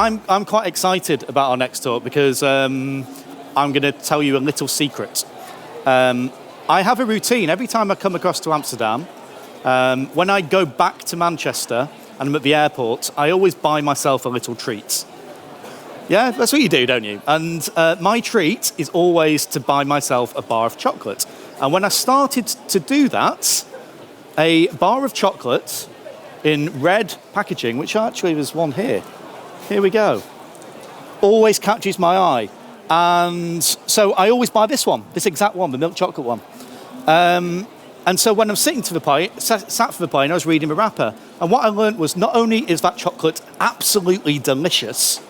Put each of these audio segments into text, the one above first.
I'm quite excited about our next talk because I'm going to tell you a little secret. I have a routine every time I come across to Amsterdam. When I go back to Manchester and I'm at the airport, I always buy myself a little treat. Yeah, that's what you do, don't you? And my treat is always to buy myself a bar of chocolate. And when I started to do that, a bar of chocolate in red packaging, which actually there's one here. Here we go. Always catches my eye. And so I always buy this one, this exact one, the milk chocolate one. And so when I'm sitting to the pint, sat for the pint, I was reading the wrapper. And what I learned was not only is that chocolate absolutely delicious,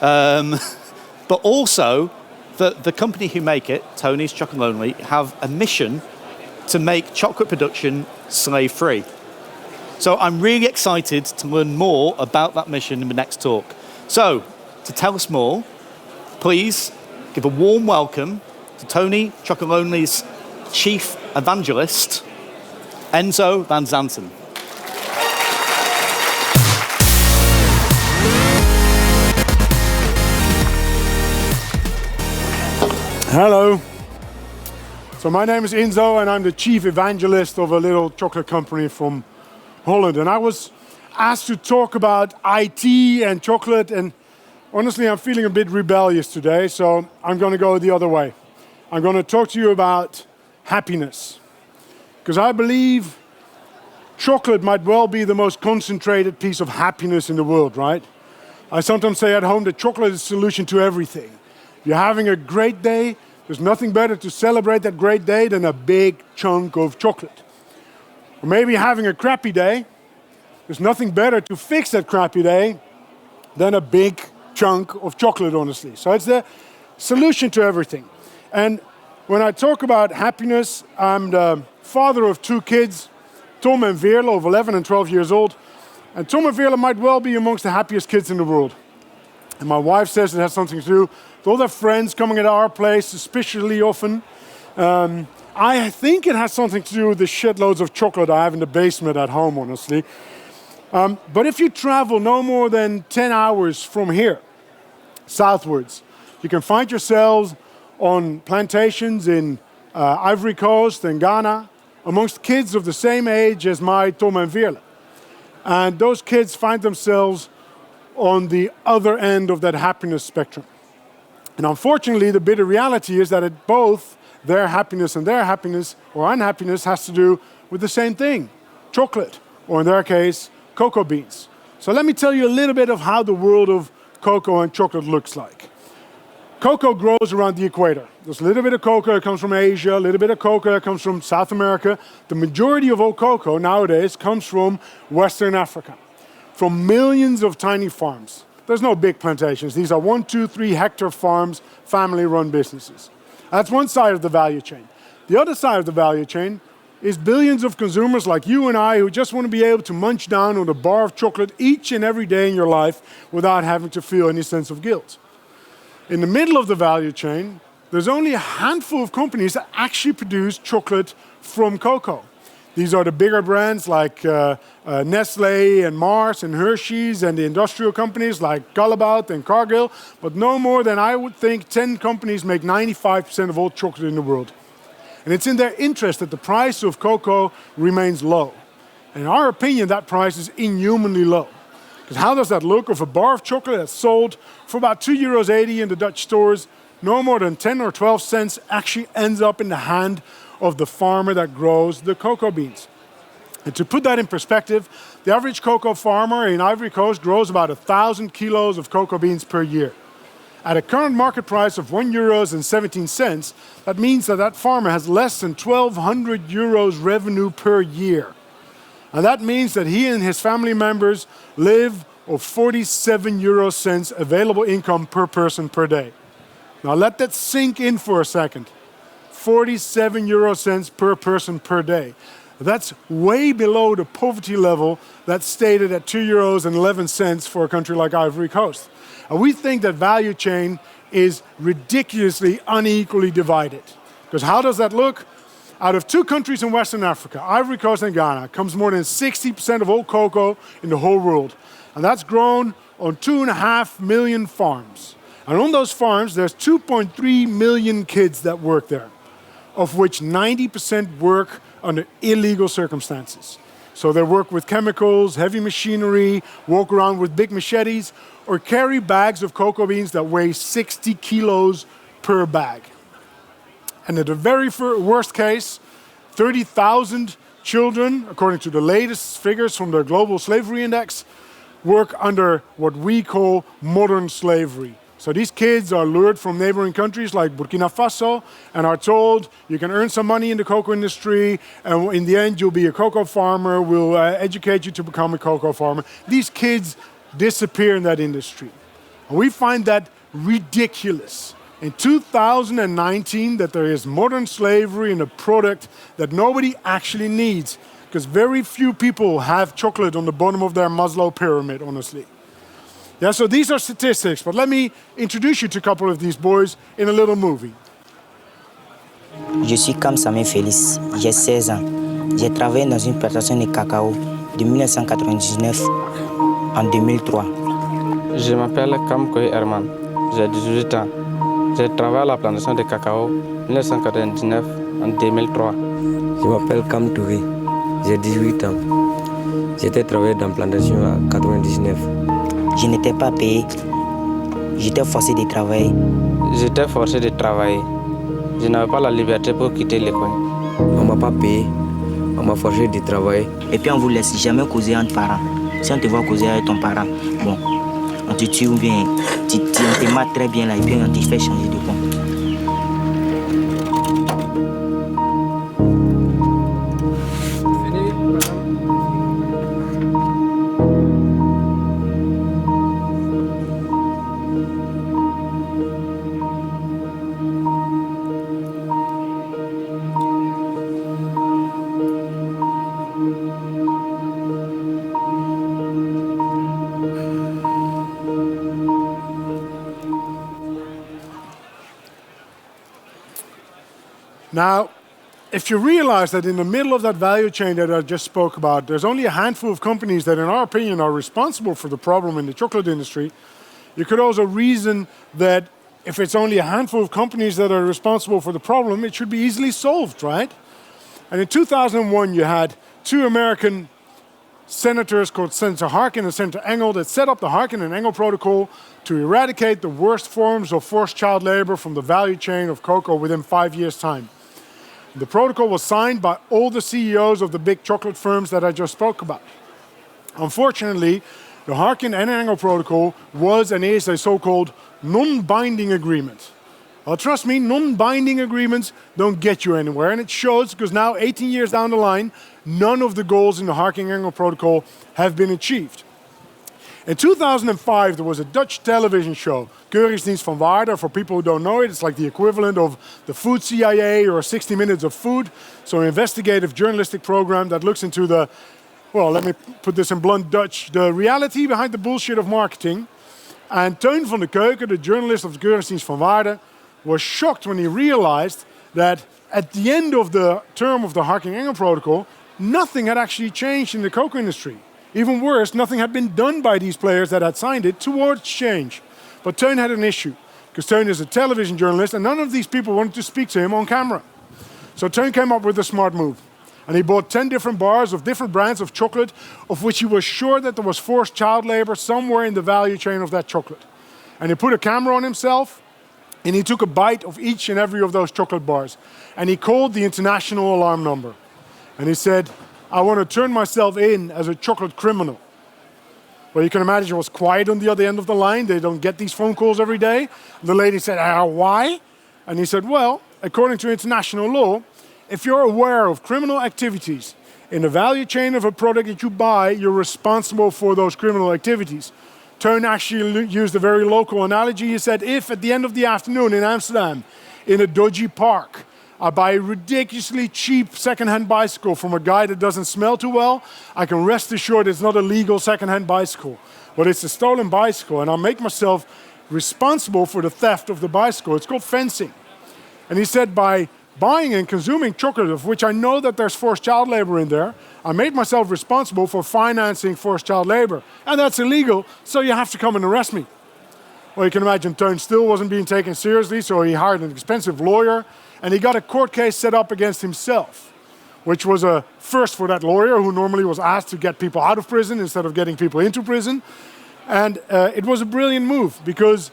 but also the company who make it, Tony Chocolonely, have a mission to make chocolate production slave-free. So I'm really excited to learn more about that mission in the next talk. So, to tell us more, please give a warm welcome to Tony Chocolonely's Chief Evangelist, Ynzo van Zanten. Hello. So my name is Ynzo and I'm the Chief Evangelist of a little chocolate company from Holland. And I was asked to talk about IT and chocolate, and honestly I'm feeling a bit rebellious today, so I'm going to go the other way. I'm going to talk to you about happiness. Because I believe chocolate might well be the most concentrated piece of happiness in the world, right? I sometimes say at home that chocolate is the solution to everything. If you're having a great day, there's nothing better to celebrate that great day than a big chunk of chocolate. Or maybe you're having a crappy day, there's nothing better to fix that crappy day than a big chunk of chocolate, honestly. So it's the solution to everything. And when I talk about happiness, I'm the father of two kids, Tom and Veerle, of 11 and 12 years old. And Tom and Veerle might well be amongst the happiest kids in the world. And my wife says it has something to do with all their friends coming at our place, especially often. I think it has something to do with the shitloads of chocolate I have in the basement at home, honestly. But if you travel no more than 10 hours from here, southwards, you can find yourselves on plantations in Ivory Coast and Ghana, amongst kids of the same age as my Tom and Veerle. And those kids find themselves on the other end of that happiness spectrum. And unfortunately, the bitter reality is that both their happiness and their happiness or unhappiness has to do with the same thing, chocolate, or in their case, cocoa beans. So let me tell you a little bit of how the world of cocoa and chocolate looks like. Cocoa grows around the equator. There's a little bit of cocoa that comes from Asia, a little bit of cocoa that comes from South America. The majority of all cocoa nowadays comes from Western Africa, from millions of tiny farms. There's no big plantations. These are 1, 2, 3 hectare farms, family-run businesses. That's one side of the value chain. The other side of the value chain is billions of consumers like you and I who just want to be able to munch down on a bar of chocolate each and every day in your life without having to feel any sense of guilt. In the middle of the value chain, there's only a handful of companies that actually produce chocolate from cocoa. These are the bigger brands like Nestle and Mars and Hershey's, and the industrial companies like Callebaut and Cargill. But no more than, I would think, 10 companies make 95% of all chocolate in the world. And it's in their interest that the price of cocoa remains low. And in our opinion, that price is inhumanly low. Because how does that look? If a bar of chocolate that's sold for about €2.80 in the Dutch stores, no more than 10 or 12 cents actually ends up in the hand of the farmer that grows the cocoa beans. And to put that in perspective, the average cocoa farmer in Ivory Coast grows about 1,000 kilos of cocoa beans per year. At a current market price of €1.17, that means that that farmer has less than €1,200 revenue per year. And that means that he and his family members live of 47 euro cents available income per person per day. Now let that sink in for a second. 47 euro cents per person per day. That's way below the poverty level that's stated at €2.11 for a country like Ivory Coast. And we think that value chain is ridiculously unequally divided. Because how does that look? Out of 2 countries in Western Africa, Ivory Coast and Ghana, comes more than 60% of all cocoa in the whole world. And that's grown on 2.5 million farms. And on those farms, there's 2.3 million kids that work there, of which 90% work under illegal circumstances. So they work with chemicals, heavy machinery, walk around with big machetes, or carry bags of cocoa beans that weigh 60 kilos per bag. And in the very worst case, 30,000 children, according to the latest figures from the Global Slavery Index, work under what we call modern slavery. So these kids are lured from neighboring countries like Burkina Faso and are told you can earn some money in the cocoa industry and in the end you'll be a cocoa farmer, we'll educate you to become a cocoa farmer. These kids disappear in that industry. And we find that ridiculous. In 2019 that there is modern slavery in a product that nobody actually needs, because very few people have chocolate on the bottom of their Maslow pyramid, honestly. Yeah, so these are statistics, but let me introduce you to a couple of these boys in a little movie. Je suis Kamsame Félix, j'ai 16 ans. J'ai travaillé dans une plantation de cacao de 1999 en 2003. Je m'appelle Kamkoy Herman, j'ai 18 ans. J'ai travaillé à la plantation de cacao 1999 en 2003. Je m'appelle Kam Touré, j'ai 18 ans. J'étais travaillé dans la plantation en 1999. Je n'étais pas payé, j'étais forcé de travailler. J'étais forcé de travailler. Je n'avais pas la liberté pour quitter l'école. On ne m'a pas payé, on m'a forcé de travailler. Et puis on ne vous laisse jamais causer entre parents. Si on te voit causer avec ton parent, bon, on te tue ou bien on te mate très bien là et puis on te fait changer de compte. Now, if you realize that in the middle of that value chain that I just spoke about, there's only a handful of companies that, in our opinion, are responsible for the problem in the chocolate industry, you could also reason that if it's only a handful of companies that are responsible for the problem, it should be easily solved, right? And in 2001, you had two American senators called Senator Harkin and Senator Engel that set up the Harkin and Engel Protocol to eradicate the worst forms of forced child labor from the value chain of cocoa within 5 years' time. The protocol was signed by all the CEOs of the big chocolate firms that I just spoke about. Unfortunately, the Harkin and Engel Protocol was and is a so-called non-binding agreement. Well, trust me, non-binding agreements don't get you anywhere, and it shows because now, 18 years down the line, none of the goals in the Harkin and Engel Protocol have been achieved. In 2005, there was a Dutch television show, Keuringsdienst van Waarde. For people who don't know it, it's like the equivalent of the Food CIA or 60 Minutes of Food. So an investigative journalistic program that looks into the, well, let me put this in blunt Dutch, the reality behind the bullshit of marketing. And Teun van de Keuken, the journalist of Keuringsdienst van Waarde, was shocked when he realized that at the end of the term of the Harkin and Engel Protocol, nothing had actually changed in the cocoa industry. Even worse, nothing had been done by these players that had signed it towards change. But Teun had an issue, because Teun is a television journalist and none of these people wanted to speak to him on camera. So Teun came up with a smart move. And he bought 10 different bars of different brands of chocolate, of which he was sure that there was forced child labor somewhere in the value chain of that chocolate. And he put a camera on himself, and he took a bite of each and every of those chocolate bars. And he called the international alarm number. And he said, I want to turn myself in as a chocolate criminal. Well, you can imagine it was quiet on the other end of the line. They don't get these phone calls every day. The lady said, why? And he said, well, according to international law, if you're aware of criminal activities in the value chain of a product that you buy, you're responsible for those criminal activities. Teun actually used a very local analogy. He said, if at the end of the afternoon in Amsterdam, in a dodgy park, I buy a ridiculously cheap second-hand bicycle from a guy that doesn't smell too well, I can rest assured it's not a legal second-hand bicycle, but it's a stolen bicycle, and I'll make myself responsible for the theft of the bicycle. It's called fencing. And he said by buying and consuming chocolate, of which I know that there's forced child labor in there, I made myself responsible for financing forced child labor. And that's illegal, so you have to come and arrest me. Well, you can imagine Teun still wasn't being taken seriously, so he hired an expensive lawyer, and he got a court case set up against himself, which was a first for that lawyer, who normally was asked to get people out of prison instead of getting people into prison. And it was a brilliant move, because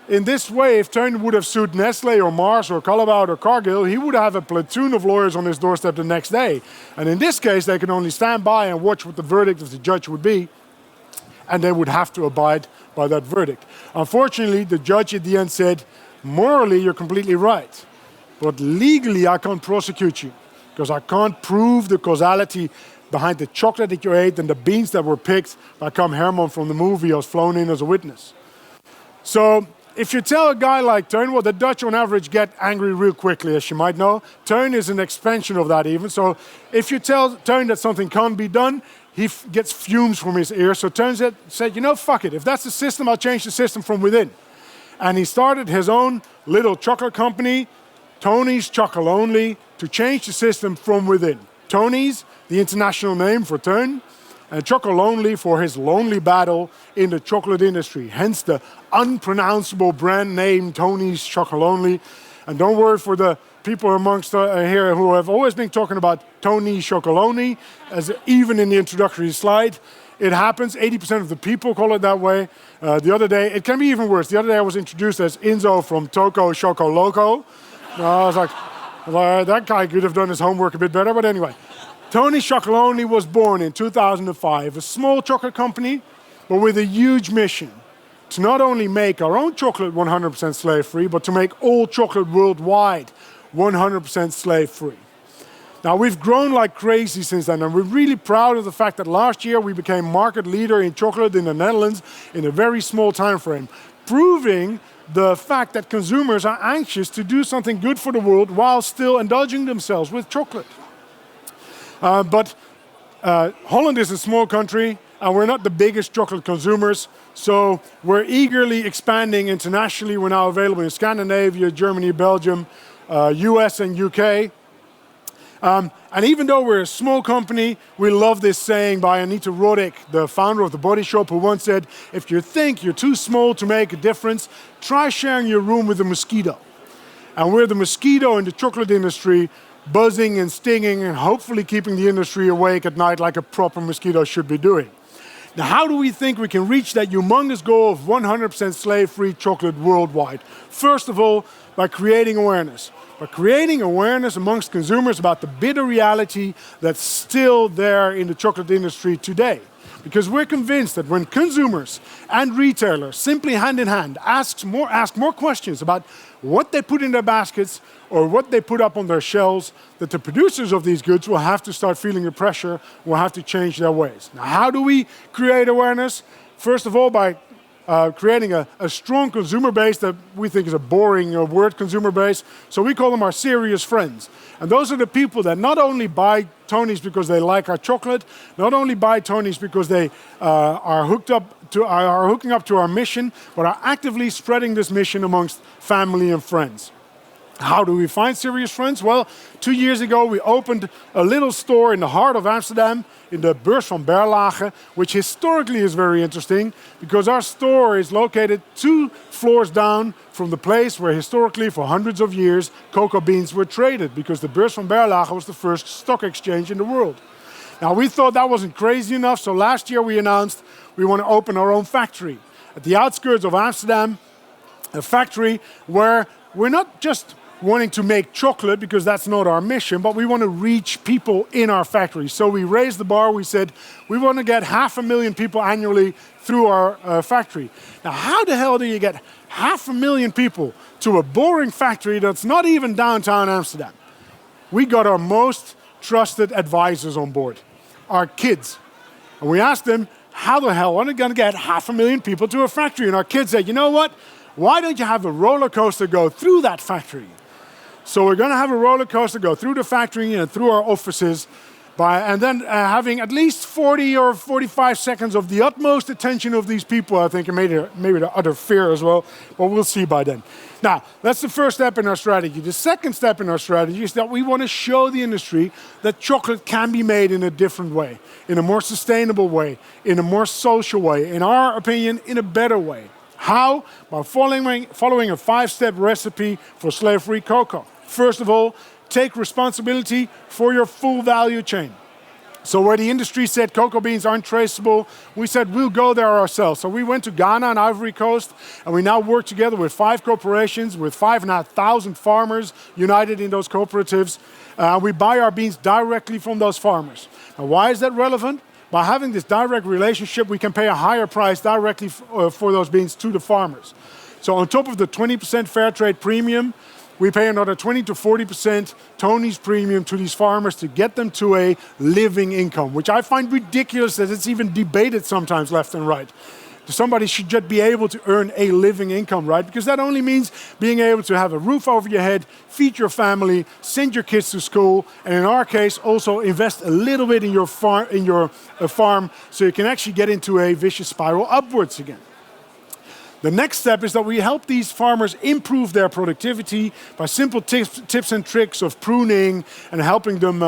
in this way, if Teun would have sued Nestle or Mars or Callebaut or Cargill, he would have a platoon of lawyers on his doorstep the next day. And in this case, they could only stand by and watch what the verdict of the judge would be, and they would have to abide by that verdict. Unfortunately, the judge at the end said, morally, you're completely right, but legally, I can't prosecute you, because I can't prove the causality behind the chocolate that you ate and the beans that were picked by Cam Herman from the movie I was flown in as a witness. So if you tell a guy like Teun, well, the Dutch on average get angry real quickly, as you might know. Teun is an expansion of that even. So if you tell Teun that something can't be done, he gets fumes from his ears. So Teun said, you know, fuck it. If that's the system, I'll change the system from within. And he started his own little chocolate company, Tony's Chocolonely, to change the system from within. Tony's, the international name for Teun, and Chocolonely for his lonely battle in the chocolate industry, hence the unpronounceable brand name Tony's Chocolonely. And don't worry for the people amongst here who have always been talking about Tony Chocolonely, as even in the introductory slide. It happens, 80% of the people call it that way. The other day, it can be even worse. The other day I was introduced as Ynzo from Toko Choco Loco. I was like, well, that guy could have done his homework a bit better, but anyway. Tony Chocolonely was born in 2005, a small chocolate company, but with a huge mission to not only make our own chocolate 100% slave-free, but to make all chocolate worldwide 100% slave-free. Now, we've grown like crazy since then, and we're really proud of the fact that last year we became market leader in chocolate in the Netherlands in a very small time frame, proving the fact that consumers are anxious to do something good for the world while still indulging themselves with chocolate. But Holland is a small country, and we're not the biggest chocolate consumers, so we're eagerly expanding internationally. We're now available in Scandinavia, Germany, Belgium, US and UK. And even though we're a small company, we love this saying by Anita Roddick, the founder of The Body Shop, who once said, if you think you're too small to make a difference, try sharing your room with a mosquito. And we're the mosquito in the chocolate industry, buzzing and stinging and hopefully keeping the industry awake at night like a proper mosquito should be doing. Now, how do we think we can reach that humongous goal of 100% slave-free chocolate worldwide? First of all, by creating awareness. By creating awareness amongst consumers about the bitter reality that's still there in the chocolate industry today. Because we're convinced that when consumers and retailers simply hand in hand ask more questions about what they put in their baskets or what they put up on their shelves, that the producers of these goods will have to start feeling the pressure, will have to change their ways. Now, how do we create awareness? First of all, by creating a strong consumer base that we think is a boring word, consumer base. So we call them our serious friends. And those are the people that not only buy Tony's because they like our chocolate, not only buy Tony's because they are hooking up to our mission, but are actively spreading this mission amongst family and friends. How do we find serious friends? Well, 2 years ago we opened a little store in the heart of Amsterdam, in the Beurs van Berlage, which historically is very interesting because our store is located 2 floors down from the place where historically for hundreds of years cocoa beans were traded, because the Beurs van Berlage was the first stock exchange in the world. Now, we thought that wasn't crazy enough, so last year we announced we want to open our own factory at the outskirts of Amsterdam, a factory where we're not just wanting to make chocolate, because that's not our mission, but we want to reach people in our factory. So we raised the bar. We said we want to get 500,000 people annually through our factory. Now, how the hell do you get 500,000 people to a boring factory that's not even downtown Amsterdam? We got our most trusted advisors on board, our kids. And we asked them, how the hell are we going to get 500,000 people to a factory? And our kids said, you know what? Why don't you have a roller coaster go through that factory? So we're going to have a roller coaster go through the factory and through our offices. And then having at least 40 or 45 seconds of the utmost attention of these people, I think, and maybe the utter fear as well, but we'll see by then. Now, that's the first step in our strategy. The second step in our strategy is that we want to show the industry that chocolate can be made in a different way, in a more sustainable way, in a more social way, in our opinion, in a better way. How? By following a 5-step recipe for slave-free cocoa. First of all, take responsibility for your full value chain. So where the industry said cocoa beans aren't traceable, we said we'll go there ourselves. So we went to Ghana and Ivory Coast, and we now work together with 5 corporations, with 5,500 farmers united in those cooperatives. We buy our beans directly from those farmers. Now, why is that relevant? By having this direct relationship, we can pay a higher price directly for those beans to the farmers. So on top of the 20% fair trade premium, we pay another 20 to 40% Tony's premium to these farmers to get them to a living income, which I find ridiculous that it's even debated sometimes left and right. Somebody should just be able to earn a living income, right? Because that only means being able to have a roof over your head, feed your family, send your kids to school, and in our case, also invest a little bit in your farm so you can actually get into a vicious spiral upwards again. The next step is that we help these farmers improve their productivity by simple tips and tricks of pruning and helping them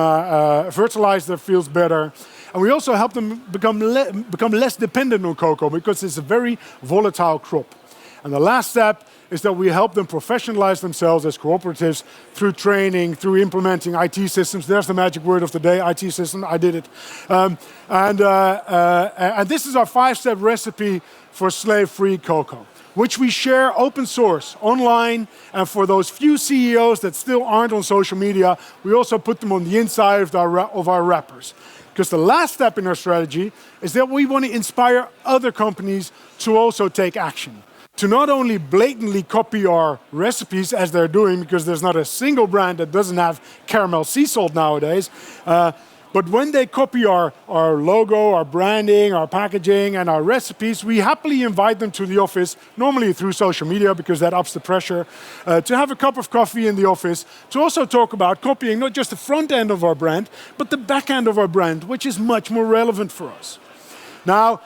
fertilize their fields better. And we also help them become less dependent on cocoa because it's a very volatile crop. And the last step is that we help them professionalize themselves as cooperatives through training, through implementing IT systems. There's the magic word of the day, IT system. I did it. And this is our 5-step recipe for slave-free cocoa, which we share open source online. And for those few CEOs that still aren't on social media, we also put them on the inside of our wrappers. Because the last step in our strategy is that we want to inspire other companies to also take action. To not only blatantly copy our recipes as they're doing, because there's not a single brand that doesn't have caramel sea salt nowadays, but when they copy our logo, our branding, our packaging, and our recipes, we happily invite them to the office, normally through social media, because that ups the pressure, to have a cup of coffee in the office, to also talk about copying not just the front end of our brand, but the back end of our brand, which is much more relevant for us. Now,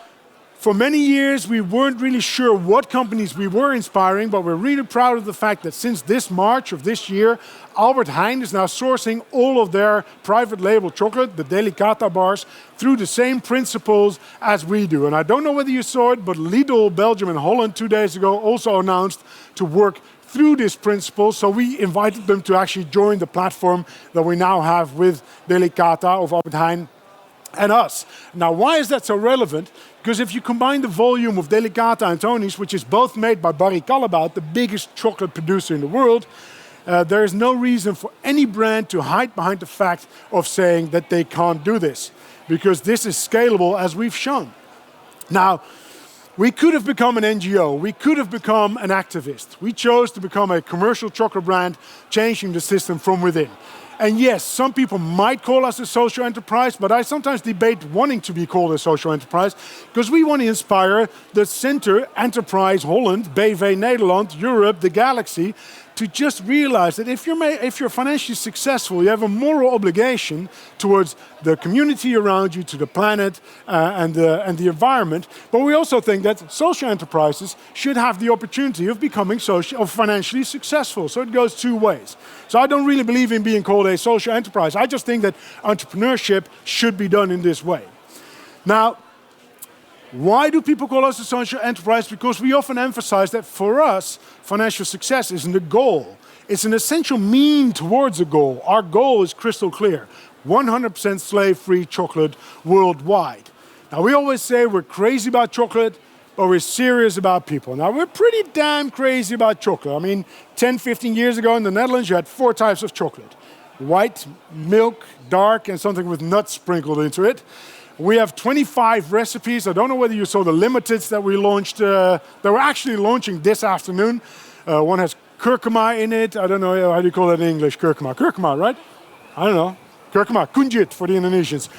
for many years, we weren't really sure what companies we were inspiring, but we're really proud of the fact that since this March of this year, Albert Heijn is now sourcing all of their private label chocolate, the Delicata bars, through the same principles as we do. And I don't know whether you saw it, but Lidl, Belgium and Holland 2 days ago also announced to work through this principle. So we invited them to actually join the platform that we now have with Delicata of Albert Heijn and us. Now, why is that so relevant? Because if you combine the volume of Delicata and Tony's, which is both made by Barry Callebaut, the biggest chocolate producer in the world, there is no reason for any brand to hide behind the fact of saying that they can't do this, because this is scalable, as we've shown. Now, we could have become an NGO. We could have become an activist. We chose to become a commercial chocolate brand, changing the system from within. And yes, some people might call us a social enterprise, but I sometimes debate wanting to be called a social enterprise because we want to inspire the center enterprise Holland, BV Nederland, Europe, the galaxy, to just realize that if you're financially successful, you have a moral obligation towards the community around you, to the planet and the environment. But we also think that social enterprises should have the opportunity of becoming financially successful. So it goes 2 ways. So I don't really believe in being called a social enterprise. I just think that entrepreneurship should be done in this way. Now, why do people call us a social enterprise? Because we often emphasize that for us, financial success isn't a goal. It's an essential mean towards a goal. Our goal is crystal clear: 100% slave-free chocolate worldwide. Now, we always say we're crazy about chocolate, but we're serious about people. Now, we're pretty damn crazy about chocolate. I mean, 10, 15 years ago in the Netherlands, you had 4 types of chocolate: white, milk, dark, and something with nuts sprinkled into it. We have 25 recipes. I don't know whether you saw the limiteds that we launched, that we're actually launching this afternoon. One has kurkuma in it. I don't know, how do you call that in English? Kurkuma, right? I don't know. Kurkuma, kunjit for the Indonesians.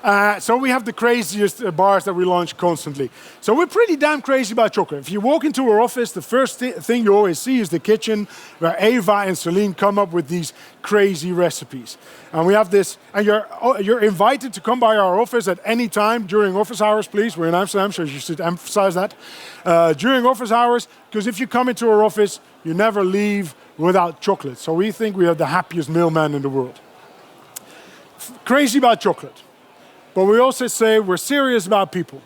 So we have the craziest bars that we launch constantly. So we're pretty damn crazy about chocolate. If you walk into our office, the first thing you always see is the kitchen where Eva and Celine come up with these crazy recipes. And we have this, and you're invited to come by our office at any time during office hours, please. We're in Amsterdam, so you should emphasize that. During office hours, because if you come into our office, you never leave without chocolate. So we think we are the happiest mailman in the world. Crazy about chocolate. But we also say we're serious about people.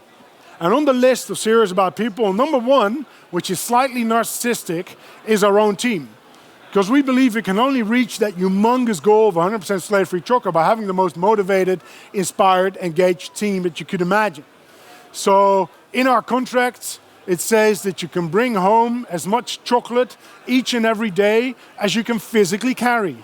And on the list of serious about people, number one, which is slightly narcissistic, is our own team. Because we believe we can only reach that humongous goal of 100% slave-free chocolate by having the most motivated, inspired, engaged team that you could imagine. So in our contracts, it says that you can bring home as much chocolate each and every day as you can physically carry.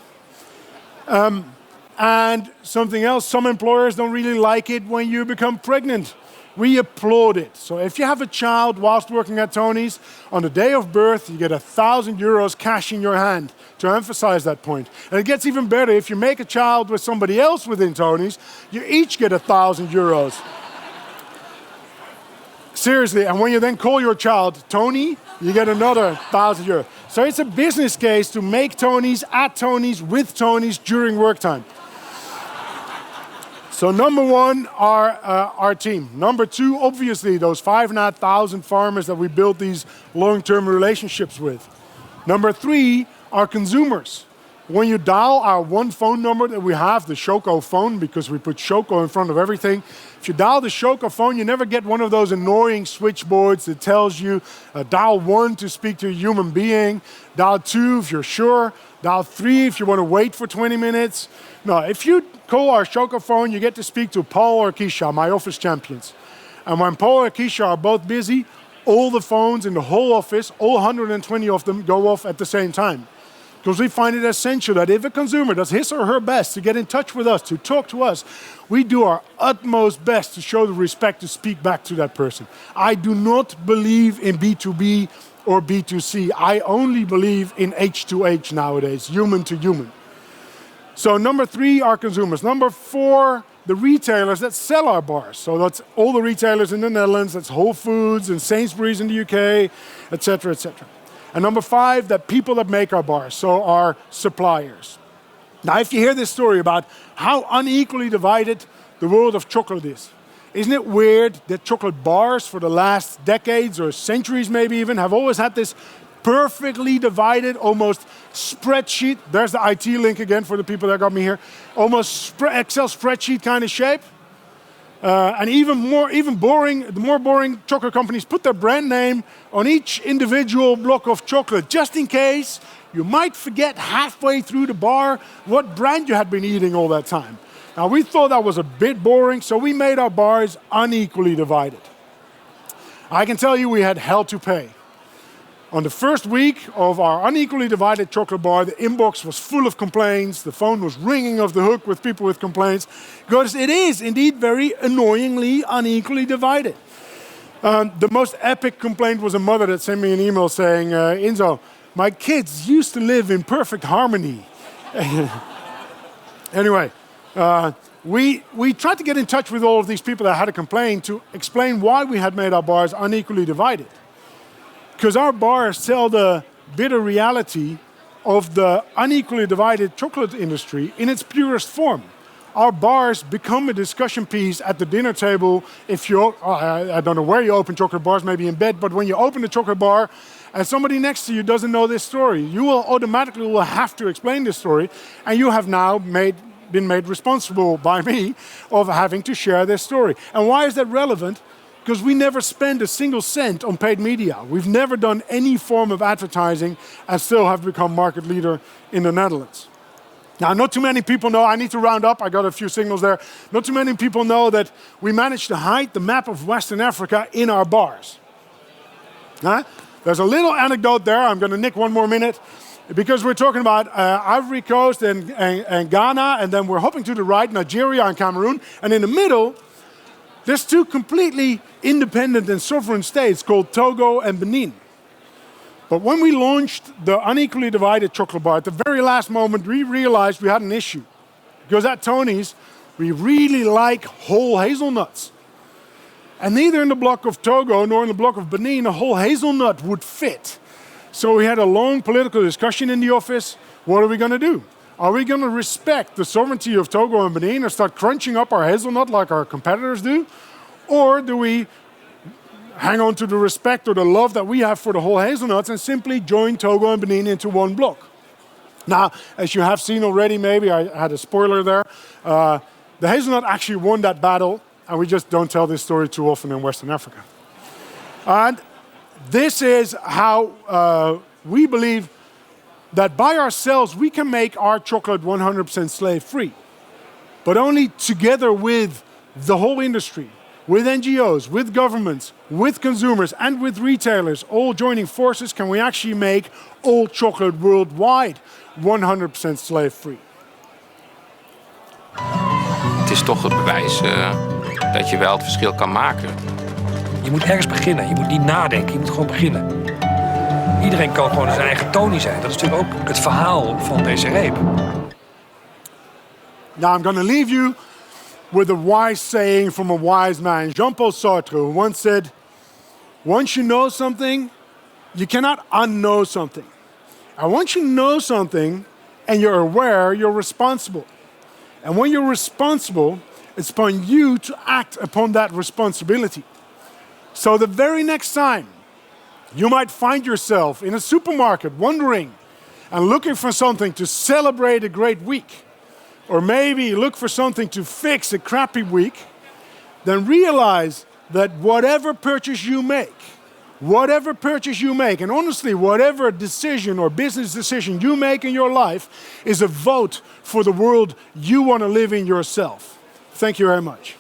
And something else, some employers don't really like it when you become pregnant. We applaud it. So if you have a child whilst working at Tony's, on the day of birth, you get €1,000 cash in your hand, to emphasize that point. And it gets even better, if you make a child with somebody else within Tony's, you each get €1,000. Seriously, and when you then call your child Tony, you get another €1,000. So it's a business case to make Tony's, at Tony's, with Tony's during work time. So number one, our team. Number two, obviously, those 5,500 farmers that we built these long-term relationships with. Number three, our consumers. When you dial our one phone number that we have, the Choco phone, because we put Choco in front of everything. If you dial the Choco phone, you never get one of those annoying switchboards that tells you dial 1 to speak to a human being, dial 2 if you're sure, dial 3 if you want to wait for 20 minutes. No, if you call our Choco phone, you get to speak to Paul or Keisha, my office champions. And when Paul or Keisha are both busy, all the phones in the whole office, all 120 of them, go off at the same time. Because we find it essential that if a consumer does his or her best to get in touch with us, to talk to us, we do our utmost best to show the respect to speak back to that person. I do not believe in B2B or B2C. I only believe in H2H nowadays, human to human. So number three, our consumers. Number four, the retailers that sell our bars. So that's all the retailers in the Netherlands, that's Whole Foods and Sainsbury's in the UK, et cetera, et cetera. And number five, the people that make our bars, so our suppliers. Now, if you hear this story about how unequally divided the world of chocolate is, isn't it weird that chocolate bars for the last decades or centuries maybe even have always had this perfectly divided, almost spreadsheet, there's the IT link again for the people that got me here, almost Excel spreadsheet kind of shape. And the more boring chocolate companies put their brand name on each individual block of chocolate, just in case you might forget halfway through the bar what brand you had been eating all that time. Now, we thought that was a bit boring, so we made our bars unequally divided. I can tell you we had hell to pay. On the first week of our unequally divided chocolate bar, the inbox was full of complaints. The phone was ringing off the hook with people with complaints, because it is indeed very annoyingly unequally divided. The most epic complaint was a mother that sent me an email saying, Ynzo, my kids used to live in perfect harmony. Anyway, we tried to get in touch with all of these people that had a complaint to explain why we had made our bars unequally divided. Because our bars tell the bitter reality of the unequally divided chocolate industry in its purest form. Our bars become a discussion piece at the dinner table. If you, I don't know where you open chocolate bars, maybe in bed, but when you open a chocolate bar and somebody next to you doesn't know this story, you will automatically have to explain this story, and you have now been made responsible by me of having to share this story. And why is that relevant? Because we never spend a single cent on paid media. We've never done any form of advertising and still have become market leader in the Netherlands. Now, not too many people know, I need to round up, I got a few signals there. Not too many people know that we managed to hide the map of Western Africa in our bars. There's a little anecdote there, I'm going to nick one more minute, because we're talking about Ivory Coast and Ghana, and then we're hopping to the right, Nigeria and Cameroon, and in the middle, there's two completely independent and sovereign states called Togo and Benin. But when we launched the unequally divided chocolate bar, at the very last moment, we realized we had an issue. Because at Tony's, we really like whole hazelnuts. And neither in the block of Togo nor in the block of Benin a whole hazelnut would fit. So we had a long political discussion in the office. What are we going to do? Are we going to respect the sovereignty of Togo and Benin and start crunching up our hazelnut like our competitors do? Or do we hang on to the respect or the love that we have for the whole hazelnuts and simply join Togo and Benin into one block? Now, as you have seen already, maybe I had a spoiler there, the hazelnut actually won that battle, and we just don't tell this story too often in Western Africa. And this is how we believe that by ourselves we can make our chocolate 100% slave-free, but only together with the whole industry, with NGOs, with governments, with consumers, and with retailers, all joining forces, can we actually make all chocolate worldwide 100% slave-free. Het is toch het bewijs dat je wel het verschil kan maken. Je moet ergens beginnen, je moet niet nadenken, je moet gewoon beginnen. Iedereen kan gewoon zijn eigen Tony zijn. Dat is natuurlijk ook het verhaal van deze reep. Now I'm going to leave you with a wise saying from a wise man, Jean-Paul Sartre, who once said, once you know something, you cannot unknow something. And once you know something and you're aware, you're responsible. And when you're responsible, it's upon you to act upon that responsibility. So the very next time you might find yourself in a supermarket wondering and looking for something to celebrate a great week, or maybe look for something to fix a crappy week, then realize that whatever purchase you make, and honestly, whatever decision or business decision you make in your life is a vote for the world you want to live in yourself. Thank you very much.